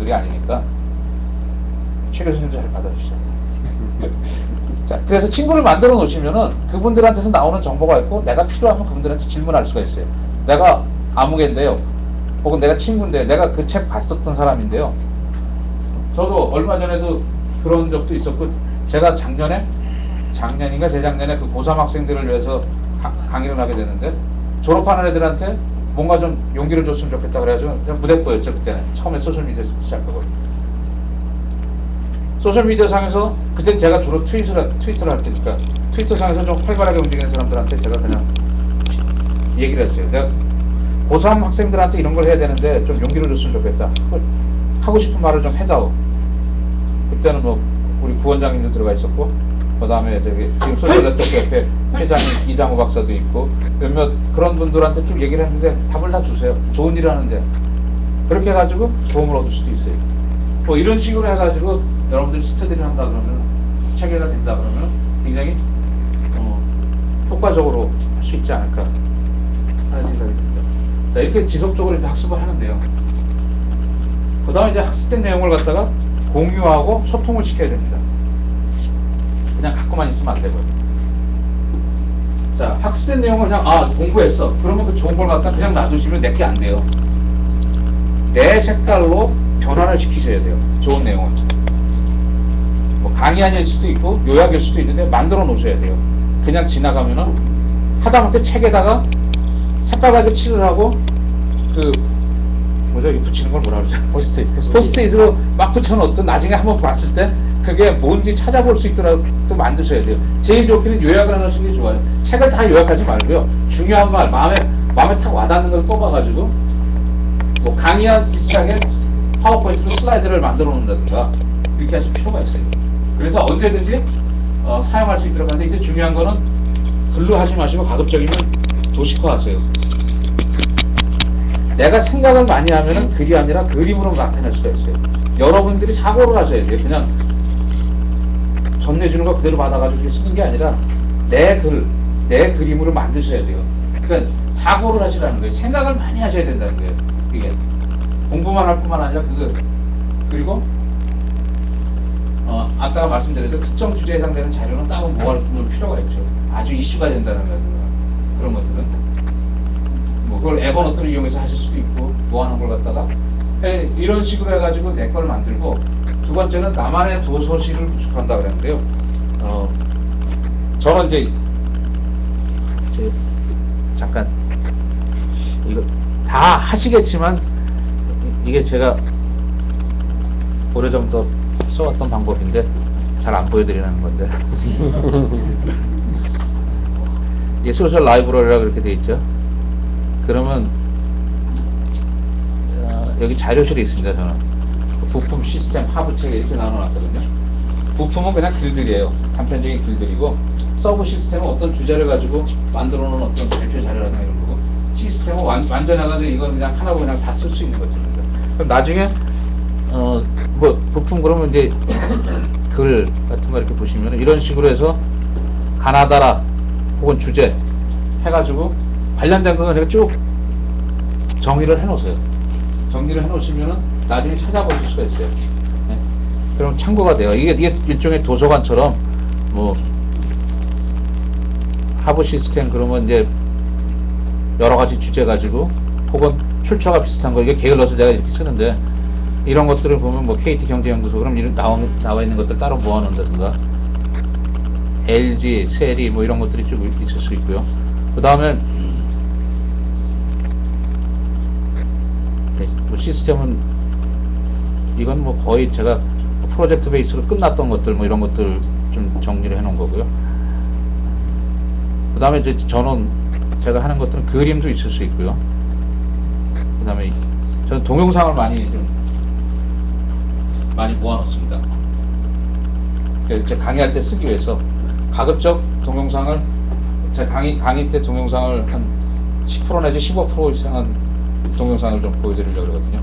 분들이 아니니까 최 교수님도 잘 받아주시죠. 자, 그래서 친구를 만들어 놓으시면은 그분들한테서 나오는 정보가 있고 내가 필요하면 그분들한테 질문할 수가 있어요. 내가 아무개인데요. 혹은 내가 친구인데 내가 그 책 봤었던 사람인데요. 저도 얼마 전에도 그런 적도 있었고 제가 작년인가 재작년에 그 고3 학생들을 위해서 강의를 하게 되는데 졸업하는 애들한테 뭔가 좀 용기를 줬으면 좋겠다 그래가지고 그냥 무대뽀였죠. 그때는 처음에 소셜미디어 시작하고 소셜미디어 상에서 그때 제가 주로 트위터를 할 테니까 트위터 상에서 좀 활발하게 움직이는 사람들한테 제가 그냥 얘기를 했어요. 내가 고3 학생들한테 이런 걸 해야 되는데 좀 용기를 줬으면 좋겠다. 하고 싶은 말을 좀 해다오. 그때는 뭐 우리 부원장님도 들어가 있었고 그 다음에 저기 지금 소셜네트워크 옆에 회장님 이장호 박사도 있고 몇몇 그런 분들한테 좀 얘기를 했는데 답을 다 주세요. 좋은 일 하는데 그렇게 해가지고 도움을 얻을 수도 있어요. 뭐 이런 식으로 해가지고 여러분들이 스터디를 한다 그러면 체계가 된다 그러면 굉장히 효과적으로 할 수 있지 않을까 하는 생각이 듭니다. 자, 이렇게 지속적으로 이제 학습을 하는데요. 그 다음에 이제 학습된 내용을 갖다가 공유하고 소통을 시켜야 됩니다. 그냥 갖고만 있으면 안 되고요. 자, 학습된 내용을 그냥 공부했어. 그러면 그 좋은 걸 갖다 그냥 놔두시면 내게 안 돼요. 내 색깔로 변화를 시키셔야 돼요. 좋은 내용은. 뭐 강의안일 수도 있고 요약일 수도 있는데 만들어 놓으셔야 돼요. 그냥 지나가면은 하다못해 책에다가 색깔하게 칠을 하고 그 뭐죠? 이 붙이는 걸 뭐라 그러죠? 포스트잇으로 막 붙여놓든 나중에 한번 봤을 때 그게 뭔지 찾아볼 수 있도록 또 만드셔야 돼요. 제일 좋기는 요약을 하시는 게 좋아요. 책을 다 요약하지 말고요. 중요한 말, 마음에 탁 와닿는 걸 뽑아가지고 뭐 강의와 비슷하게 파워포인트로 슬라이드를 만들어 놓는다든가 이렇게 하실 필요가 있어요. 그래서 언제든지 사용할 수 있도록 하는데 이제 중요한 거는 글로 하지 마시고 가급적이면 도식화하세요. 내가 생각을 많이 하면은 글이 아니라 그림으로 나타낼 수가 있어요. 여러분들이 사고를 하셔야 돼요. 그냥 전해주는 거 그대로 받아가지고 이렇게 쓰는 게 아니라 내 그림으로 만드셔야 돼요. 그러니까 사고를 하시라는 거예요. 생각을 많이 하셔야 된다는 거예요. 이게 공부만 할 뿐만 아니라 그리고 아까 말씀드렸던 특정 주제에 해당되는 자료는 따로 모아놓을 필요가 있죠. 아주 이슈가 된다는 그런 것들은 뭐 그걸 에버노트를 이용해서 하실 수도 있고 모아놓은 걸 갖다가 이런 식으로 해가지고 내 걸 만들고 두 번째는 나만의 도서실을 구축한다 그랬는데요. 저는 이제 잠깐 이거 다 하시겠지만 이게 제가 오래전부터 써왔던 방법인데 잘 안 보여드리는 건데 이게 소셜 라이브러리라고 그렇게 돼 있죠. 그러면 여기 자료실이 있습니다. 저는 부품, 시스템, 하부 체계 이렇게 나눠놨거든요. 부품은 그냥 글들이에요. 단편적인 글들이고 서브 시스템은 어떤 주제를 가지고 만들어놓은 어떤 발표 자료라든가 이런 거고 시스템은 완전해가지고 이건 그냥 하나로 그냥 다 쓸 수 있는 것들입니다. 그럼 나중에 뭐 부품 그러면 이제 글 같은 거 이렇게 보시면 이런 식으로 해서 가나다라 혹은 주제 해가지고 관련된 거는 제가 쭉 정의를 해놓으세요. 정리를 해놓으시면은 나중에 찾아보실 수가 있어요. 네. 그럼 참고가 돼요. 이게 일종의 도서관처럼 뭐 하부 시스템 그러면 이제 여러 가지 주제 가지고 혹은 출처가 비슷한 거 이게 게을러서 제가 이렇게 쓰는데 이런 것들을 보면 뭐 KT 경제연구소 그럼 이런 나와 있는 것들 따로 모아놓는다든가 LG, 세리 뭐 이런 것들이 좀 있을 수 있고요. 그 다음에 뭐 시스템은 이건 뭐 거의 제가 프로젝트 베이스로 끝났던 것들 뭐 이런 것들 좀 정리를 해 놓은 거고요. 그 다음에 이제 저는 제가 하는 것들은 그림도 있을 수 있고요. 그 다음에 저는 동영상을 많이 모아놓습니다. 그래서 제 강의할 때 쓰기 위해서 가급적 동영상을 제 강의 때 동영상을 한 10% 내지 15% 이상은 동영상을 좀 보여드리려고 그러거든요.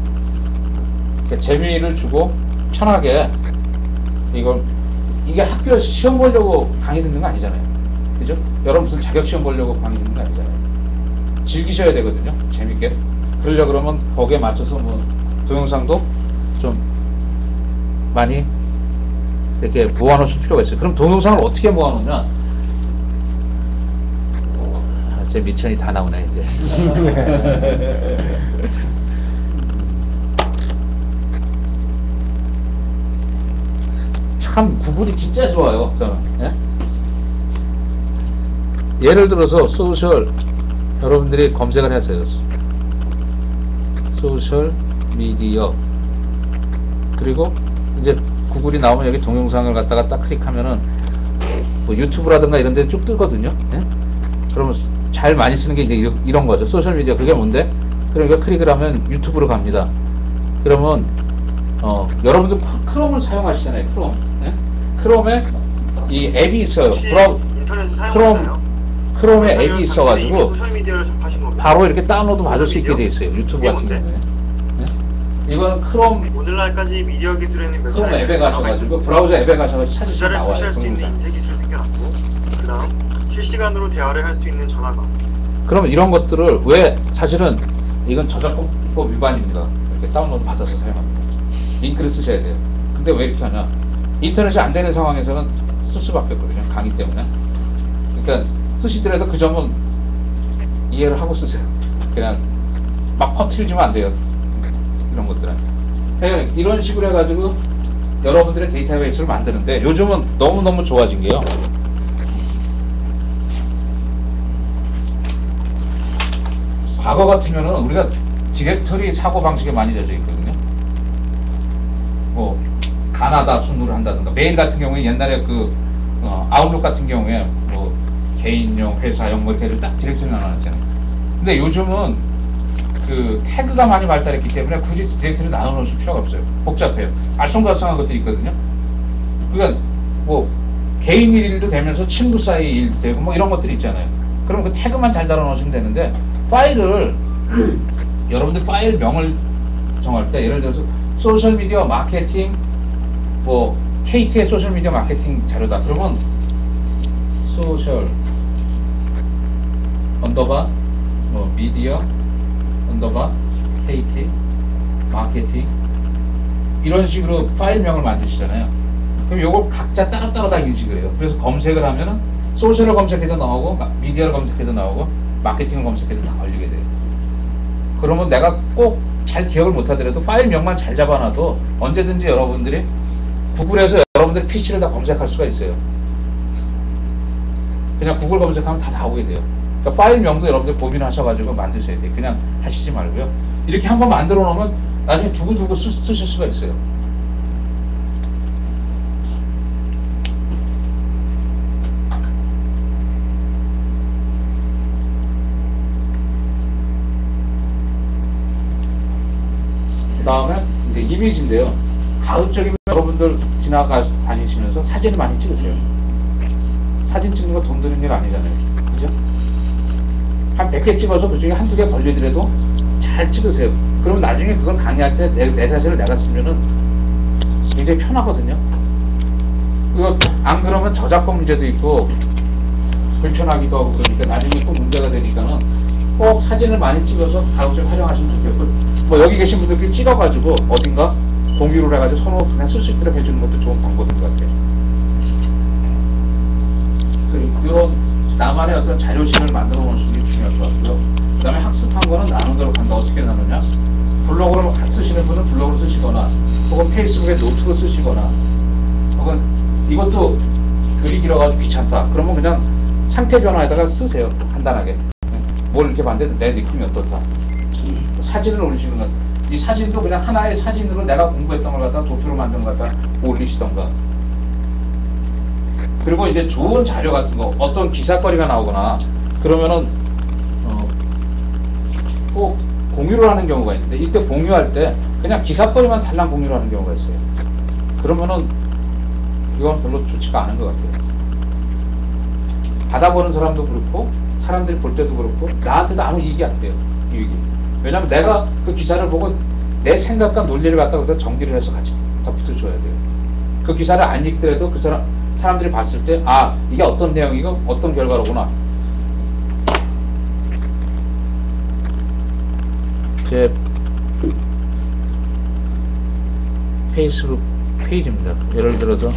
그러니까 재미를 주고 편하게 이게 학교 시험 보려고 강의 듣는 거 아니잖아요. 그죠? 여러분 무슨 자격 시험 보려고 강의 듣는 거 아니잖아요. 즐기셔야 되거든요. 재밌게. 그러려고 그러면 거기에 맞춰서 뭐 동영상도 좀 많이 이렇게 모아놓을 필요가 있어요. 그럼 동영상을 어떻게 모아놓으면 제 미천이 다 나오네 이제. 참 구글이 진짜 좋아요. 저는. 예? 예를 들어서 소셜 여러분들이 검색을 하세요. 소셜 미디어 그리고 이제 구글이 나오면 여기 동영상을 갖다가 딱 클릭하면은 뭐 유튜브라든가 이런 데 쭉 뜨거든요. 예? 그러면 잘 많이 쓰는 게 이제 이런 거죠. 소셜 미디어 그게 뭔데? 그러니까 클릭을 하면 유튜브로 갑니다. 그러면 여러분들 크롬을 사용하시잖아요. 크롬. 예? 크롬에 이 앱이 있어요. 인터넷을 사용하시나요? 크롬에 앱이 있어가지고 소셜미디어를 접하신 겁니다. 바로 이렇게 다운로드 받을 수 있게 돼 있어요. 유튜브 같은 경우에. 예? 이거는 크롬 오늘날까지 미디어 기술에는 몇 크롬 차례 앱에 가셔가지고 브라우저 앱에 가셔가지고 찾으시면 기자를 나와요. 표시할 수 있는 인쇄 기술이 생겨났고, 그다음 실시간으로 대화를 할 수 있는 전화가. 그럼 이런 것들을 왜 사실은 이건 저작권법 위반입니다. 이렇게 다운로드 받아서 사용합니다. 링크를 쓰셔야 돼요. 근데 왜 이렇게 하냐? 인터넷이 안 되는 상황에서는 쓸 수밖에 없거든요. 강의 때문에. 그러니까 쓰시더라도 그 점은 이해를 하고 쓰세요. 그냥 막 퍼뜨리지면 안 돼요. 이런 것들은. 그러니까 이런 식으로 해가지고 여러분들의 데이터베이스를 만드는데 요즘은 너무너무 좋아진 게요. 과거 같으면은 우리가 디렉터리 사고 방식에 많이 젖어 있거든요. 뭐 가나다 순으로 한다든가 메일 같은 경우에 옛날에 그 아웃룩 같은 경우에 뭐 개인용, 회사용 뭐 이렇게 해서 딱 디렉터리 나눠놨잖아요. 근데 요즘은 그 태그가 많이 발달했기 때문에 굳이 디렉터리 나눠놓을 필요가 없어요. 복잡해요. 알쏭달쏭한 것들이 있거든요. 그러니까 뭐 개인 일도 되면서 친구 사이 일도 되고 뭐 이런 것들이 있잖아요. 그럼 그 태그만 잘 달아놓으시면 되는데 파일을 여러분들 파일 명을 정할 때 예를 들어서 소셜미디어 마케팅 뭐 KT의 소셜미디어 마케팅 자료다 그러면 소셜 언더바 뭐 미디어 언더바 KT 마케팅 이런 식으로 파일명을 만드시잖아요. 그럼 요걸 각자 따로따로 다 인식을 해요. 그래서 검색을 하면은 소셜을 검색해서 나오고 미디어를 검색해서 나오고 마케팅을 검색해서 다 걸리게 돼요. 그러면 내가 꼭 잘 기억을 못하더라도 파일명만 잘 잡아놔도 언제든지 여러분들이 구글에서 여러분들의 PC를 다 검색할 수가 있어요. 그냥 구글 검색하면 다 나오게 돼요. 그러니까 파일명도 여러분들 고민하셔가지고 만드셔야 돼요. 그냥 하시지 말고요. 이렇게 한번 만들어 놓으면 나중에 두고두고 쓰실 수가 있어요. 그 다음에 이제 이미지인데요. 가급적이면 여러분들 다니시면서 사진을 많이 찍으세요. 사진 찍는 거 돈 드는 일 아니잖아요. 그죠? 한 100개 찍어서 그 중에 한두 개 걸리더라도 잘 찍으세요. 그러면 나중에 그걸 강의할 때 내 사진을 내가 쓰면은 굉장히 편하거든요. 그거 안 그러면 저작권 문제도 있고 불편하기도 하고 그러니까 나중에 또 문제가 되니까는 꼭 사진을 많이 찍어서 가급적 활용하시면 좋겠고 뭐 여기 계신 분들끼리 찍어가지고 어딘가 공유를 해가지고 서로 그냥 쓸 수 있도록 해주는 것도 좋은 방법인 것 같아요. 그래서 이런 나만의 어떤 자료실을 만들어 놓으시는 게 중요할 것 같고요. 그 다음에 학습한 거는 나누도록 한다. 어떻게 나누냐? 블로그로 쓰시는 분은 블로그로 쓰시거나 혹은 페이스북에 노트로 쓰시거나 혹은 이것도 글이 길어가지고 귀찮다. 그러면 그냥 상태 변화에다가 쓰세요. 간단하게. 뭘 이렇게 봤는데 내 느낌이 어떻다. 사진을 올리시는 것. 이 사진도 그냥 하나의 사진으로 내가 공부했던 걸 갖다 도표로 만든 걸 갖다 올리시던가. 그리고 이제 좋은 자료 같은 거, 어떤 기사거리가 나오거나 그러면은 꼭 공유를 하는 경우가 있는데 이때 공유할 때 그냥 기사거리만 달랑 공유를 하는 경우가 있어요. 그러면은 이건 별로 좋지가 않은 것 같아요. 받아보는 사람도 그렇고 사람들이 볼 때도 그렇고 나한테도 아무 이익이 안 돼요. 이익이. 왜냐면 내가 그 기사를 보고 내 생각과 논리를 갖다가 정리를 해서 같이 다 붙여줘야 돼요. 그 기사를 안 읽더라도 그 사람들이 봤을 때 아 이게 어떤 내용이고 어떤 결과로구나. 페이스북 페이지입니다. 예를 들어서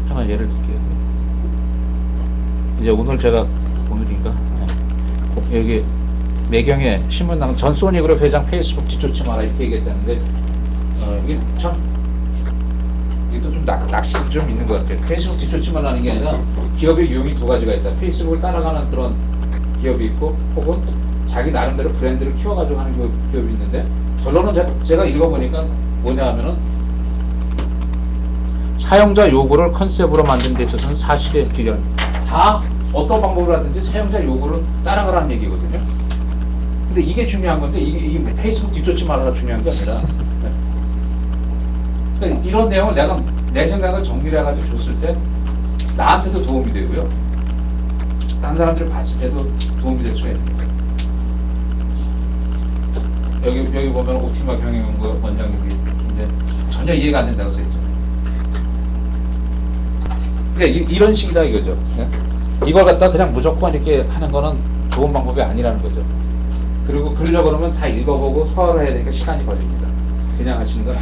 하나 예를 들게요. 이제 오늘 제가 오늘인가 여기 매경에 신문당 전소니 그룹 회장 페이스북 뒤쫓지 마라 이렇게 얘기했다는데 이게 참 이것도 좀 낚시 좀 있는 것 같아요. 페이스북 뒤쫓지 말라는 게 아니라 기업의 유형이 두 가지가 있다. 페이스북을 따라가는 그런 기업이 있고 혹은 자기 나름대로 브랜드를 키워가지고 하는 기업이 있는데 결론은 제가 읽어보니까 뭐냐 하면은 사용자 요구를 컨셉으로 만든 데 있어서는 사실의 기련 다 어떤 방법을 하든지 사용자 요구를 따라가라는 얘기거든요. 근데 이게 중요한 건데 이게 페이스북 뒤쫓지 말아가 중요한 게 아니라 그러니까 이런 내용을 내가 내 생각을 정리를 해가지고 줬을 때 나한테도 도움이 되고요. 다른 사람들이 봤을 때도 도움이 될 수가 있는 거예요. 여기 보면 옵티마 경영연구원 원장님이 이제 전혀 이해가 안 된다고 써있잖아요. 그러니까 이런 식이다 이거죠. 이걸 갖다 그냥 무조건 이렇게 하는 거는 좋은 방법이 아니라는 거죠. 그리고 그러려고 그러면 다 읽어보고 소화를 해야 되니까 시간이 걸립니다. 그냥 하시는 건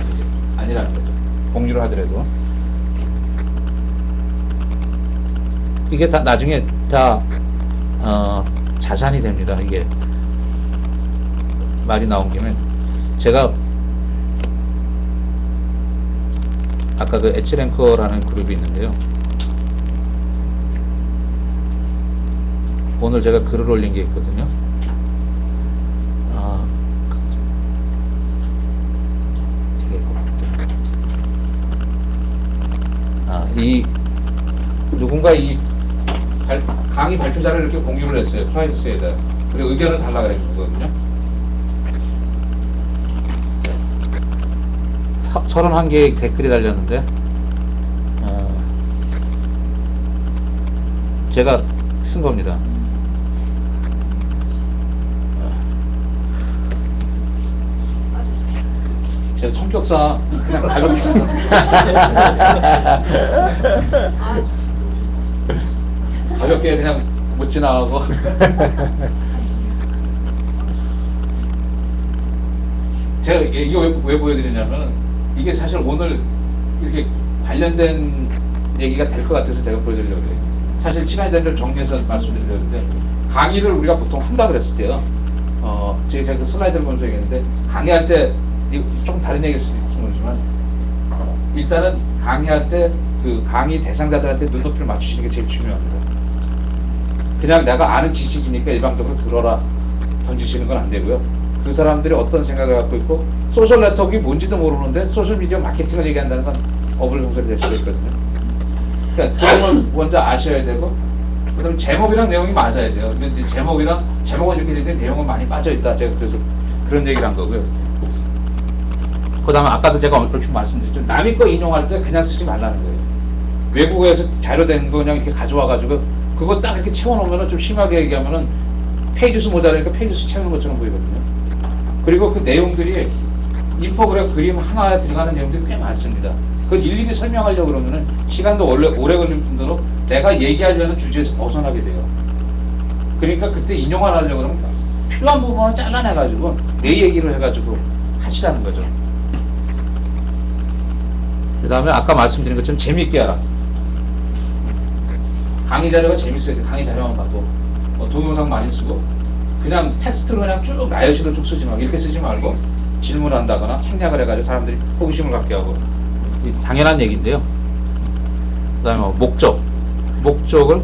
아니라는 거죠. 공유를 하더라도. 이게 다 나중에 다 자산이 됩니다. 이게 말이 나온 김에 제가 아까 그 엣지랭커라는 그룹이 있는데요. 오늘 제가 글을 올린 게 있거든요. 되게 누군가 강의 발표자를 이렇게 공유를 했어요. 플라이스에다. 그리고 의견을 달라고 해주거든요. 31개의 댓글이 달렸는데 제가 쓴 겁니다. 제 성격상 그냥 가볍게 가볍게 그냥 못 지나가고 제가 이거 왜 보여드리냐면 이게 사실 오늘 이렇게 관련된 얘기가 될 것 같아서 제가 보여드리려고 해요. 사실 시간이 되면 정리해서 말씀드리려는데 강의를 우리가 보통 한다 그랬을 때요. 제가 그 슬라이드를 보면서 얘기했는데 강의할 때 조금 다른 얘기일 수도 모르지만 일단은 강의할 때 그 강의 대상자들한테 눈높이를 맞추시는 게 제일 중요합니다. 그냥 내가 아는 지식이니까 일방적으로 들어라 던지시는 건 안 되고요. 그 사람들이 어떤 생각을 갖고 있고 소셜 네트워크가 뭔지도 모르는데 소셜미디어 마케팅을 얘기한다는 건 어불성설이 될 수가 있거든요. 그러니까 그런 걸 먼저 아셔야 되고 그다음 제목이랑 내용이 맞아야 돼요. 근데 제목은 이렇게 되는데 내용은 많이 빠져있다. 제가 그래서 그런 얘기를 한 거고요. 그 다음에 아까도 제가 얼핏 말씀드렸죠. 남의 거 인용할 때 그냥 쓰지 말라는 거예요. 외국에서 자료된 거 그냥 이렇게 가져와가지고 그거 딱 이렇게 채워놓으면 좀 심하게 얘기하면은 페이지 수 모자라니까 페이지 수 채우는 것처럼 보이거든요. 그리고 그 내용들이 인포그래프 그림 하나에 들어가는 내용들이 꽤 많습니다. 그걸 일일이 설명하려고 그러면은 시간도 오래 걸리는 분들은 내가 얘기하려는 주제에서 벗어나게 돼요. 그러니까 그때 인용을 하려고 그러면 필요한 부분을 잘라내가지고 내 얘기를 해가지고 하시라는 거죠. 그 다음에 아까 말씀드린 것처럼 재미있게 하라. 강의 자료가 재밌어야 돼. 강의 자료만 봐도 동영상 많이 쓰고 그냥 텍스트로 그냥 쭉 나열식으로 쭉 쓰지 말고 이렇게 쓰지 말고 질문한다거나 생략을 해가지고 사람들이 호기심을 갖게 하고 당연한 얘기인데요. 그 다음에 목적을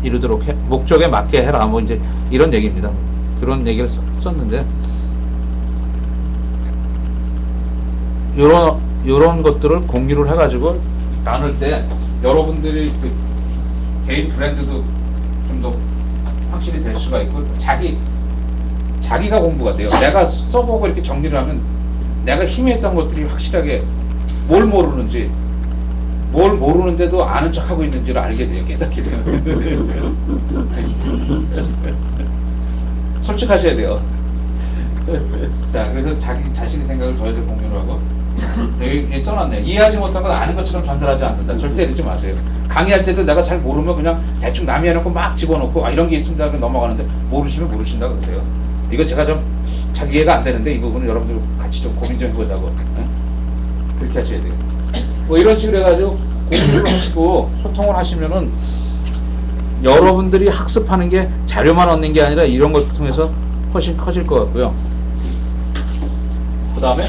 이루도록 목적에 맞게 해라. 뭐 이제 이런 얘기입니다. 그런 얘기를 썼는데 요런 것들을 공유를 해가지고 나눌 때 여러분들이 그 개인 브랜드도 좀 더 확실히 될 수가 있고 자기가 공부가 돼요. 내가 써보고 이렇게 정리를 하면 내가 힘이 있던 것들이 확실하게 뭘 모르는데도 아는 척하고 있는지를 알게 돼요. 깨닫게 돼요. 솔직하셔야 돼요. 자, 그래서 자기 자신의 생각을 더해서 공유를 하고 여기 써놨네요. 이해하지 못한 건 아는 것처럼 전달하지 않는다. 절대 이러지 마세요. 강의할 때도 내가 잘 모르면 그냥 대충 남이 해놓고 막 집어넣고 이런 게 있습니다 하고 넘어가는데 모르시면 모르신다 그러세요. 이거 제가 좀 잘 이해가 안 되는데 이 부분은 여러분들 같이 좀 고민 좀 해보자고. 네? 그렇게 하셔야 돼요. 뭐 이런 식으로 해가지고 공유를 하시고 소통을 하시면은 여러분들이 학습하는 게 자료만 얻는 게 아니라 이런 걸 통해서 훨씬 커질 것 같고요. 그 다음에